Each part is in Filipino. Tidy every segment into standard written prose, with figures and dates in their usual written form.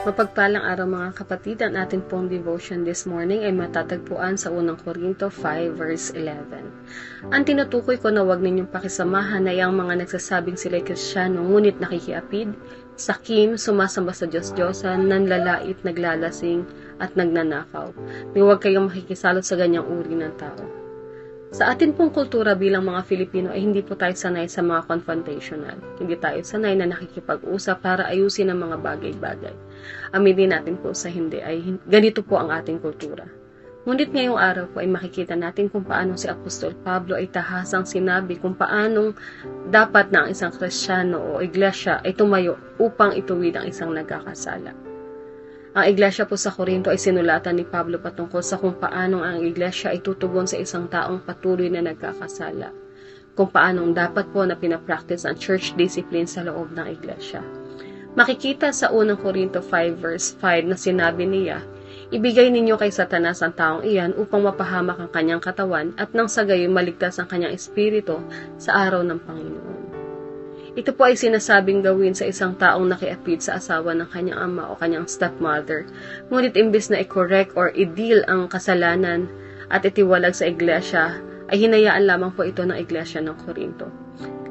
Mapagpalang araw mga kapatid, ang ating pong devotion this morning ay matatagpuan sa unang Korinto 5 verse 11. Ang tinutukoy ko na huwag ninyong pakisamahan ay ang mga nagsasabing sila'y Kristiyano ngunit nakikiapid, sakim, sumasamba sa Diyos-Diyosan, nanlalait, naglalasing, at nagnanakaw. Huwag kayong makikisalot sa ganyang uri ng tao. Sa atin pong kultura bilang mga Filipino ay hindi po tayo sanay sa mga confrontational. Hindi tayo sanay na nakikipag-usap para ayusin ang mga bagay-bagay. Aminin natin po sa hindi ay ganito po ang ating kultura. Ngunit ngayong araw po ay makikita natin kung paano si Apostol Pablo ay tahasang sinabi kung paanong dapat na ang isang Kristiyano o iglesia ay tumayo upang ituwid ang isang nagkakasala. Ang iglesia po sa Korinto ay sinulatan ni Pablo patungkol sa kung paanong ang iglesia ay tutugon sa isang taong patuloy na nagkakasala. Kung paanong dapat po na pinapractice ang church discipline sa loob ng iglesia. Makikita sa unang Korinto 5 verse 5 na sinabi niya, ibigay ninyo kay Satanas ang taong iyan upang mapahamak ang kanyang katawan at nang sa gayon maligtas ang kanyang espiritu sa araw ng Panginoon. Ito po ay sinasabing gawin sa isang taong nakiapid sa asawa ng kanyang ama o kanyang stepmother. Ngunit imbis na i-correct or i-deal ang kasalanan at itiwalag sa iglesia, ay hinayaan lamang po ito ng iglesia ng Korinto.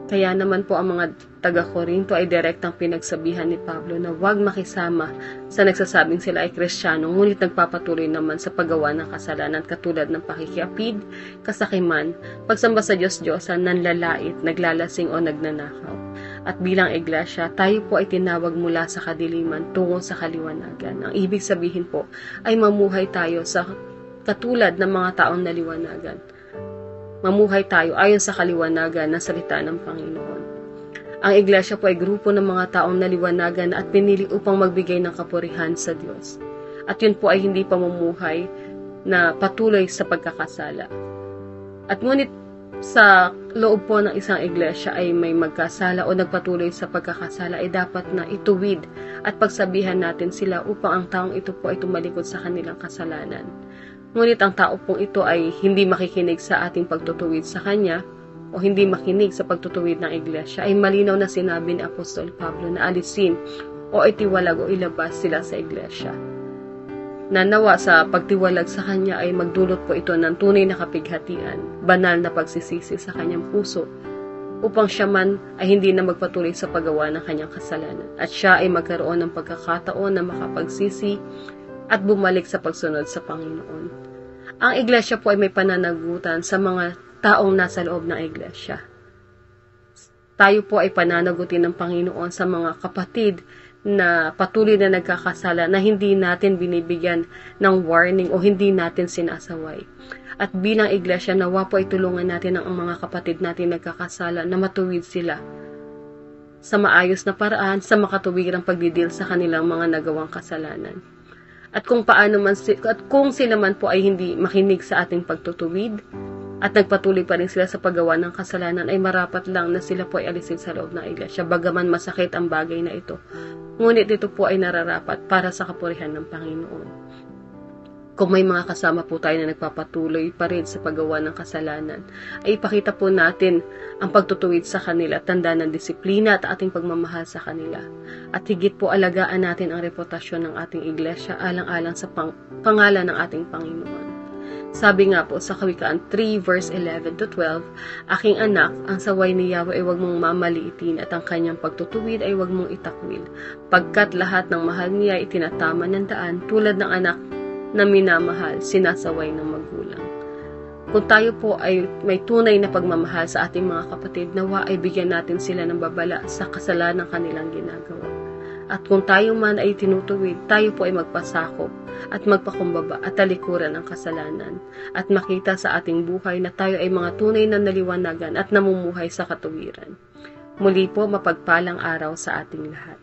Kaya naman po ang mga taga-Korinto ay direktang pinagsabihan ni Pablo na huwag makisama sa nagsasabing sila ay Kristiyano, ngunit nagpapatuloy naman sa paggawa ng kasalanan katulad ng pakikiapid, kasakiman, pagsamba sa Diyos-Diyosan, nanlalait, naglalasing o nagnanakaw. At bilang iglesia, tayo po ay tinawag mula sa kadiliman tungo sa kaliwanagan. Ang ibig sabihin po ay mamuhay tayo sa katulad ng mga taong naliwanagan. Mamuhay tayo ayon sa kaliwanagan ng salita ng Panginoon. Ang iglesia po ay grupo ng mga taong naliwanagan at pinili upang magbigay ng kapurihan sa Diyos. At yun po ay hindi pamumuhay na patuloy sa pagkakasala. At ngunit sa loob po ng isang iglesia ay may magkasala o nagpatuloy sa pagkakasala ay dapat na ituwid at pagsabihan natin sila upang ang taong ito po ay tumalikod sa kanilang kasalanan. Ngunit ang tao pong ito ay hindi makikinig sa ating pagtutuwid sa kanya o hindi makinig sa pagtutuwid ng iglesia ay malinaw na sinabi ni Apostol Pablo na alisin o itiwalag o ilabas sila sa iglesia. Nanawa sa pagtiwalag sa kanya ay magdulot po ito ng tunay na kapighatian, banal na pagsisisi sa kanyang puso, upang siya man ay hindi na magpatuloy sa paggawa ng kanyang kasalanan, at siya ay magkaroon ng pagkakataon na makapagsisi at bumalik sa pagsunod sa Panginoon. Ang iglesia po ay may pananagutan sa mga taong nasa loob ng iglesia. Tayo po ay pananagutin ng Panginoon sa mga kapatid na patuloy na nagkakasala na hindi natin binibigyan ng warning o hindi natin sinasaway. At bilang iglesia, nawa po ay tulungan natin ang mga kapatid natin nagkakasala na matuwid sila sa maayos na paraan sa makatuwirang pagdidil sa kanilang mga nagawang kasalanan. At kung sila man po ay hindi makinig sa ating pagtutuwid at nagpatuloy pa rin sila sa paggawa ng kasalanan, ay marapat lang na sila po ay alisin sa loob ng iglesia, bagaman masakit ang bagay na ito. Ngunit ito po ay nararapat para sa kapurihan ng Panginoon. Kung may mga kasama po tayo na nagpapatuloy pa rin sa paggawa ng kasalanan, ay ipakita po natin ang pagtutuwid sa kanila, tanda ng disiplina at ating pagmamahal sa kanila. At higit po alagaan natin ang reputasyon ng ating iglesia alang-alang sa pangalan ng ating Panginoon. Sabi nga po sa Kawikaan 3 verse 11 to 12, aking anak, ang saway ni Yahweh ay huwag mong mamaliitin at ang kanyang pagtutuwid ay huwag mong itakwil. Pagkat lahat ng mahal niya ay tinatama ng daan tulad ng anak na minamahal, sinasaway ng magulang. Kung tayo po ay may tunay na pagmamahal sa ating mga kapatid, nawa ay bigyan natin sila ng babala sa kasalanan kanilang ginagawa. At kung tayo man ay tinutuwid, tayo po ay magpasakop at magpakumbaba at talikuran ang kasalanan at makita sa ating buhay na tayo ay mga tunay na naliwanagan at namumuhay sa katuwiran. Muli po, mapagpalang araw sa ating lahat.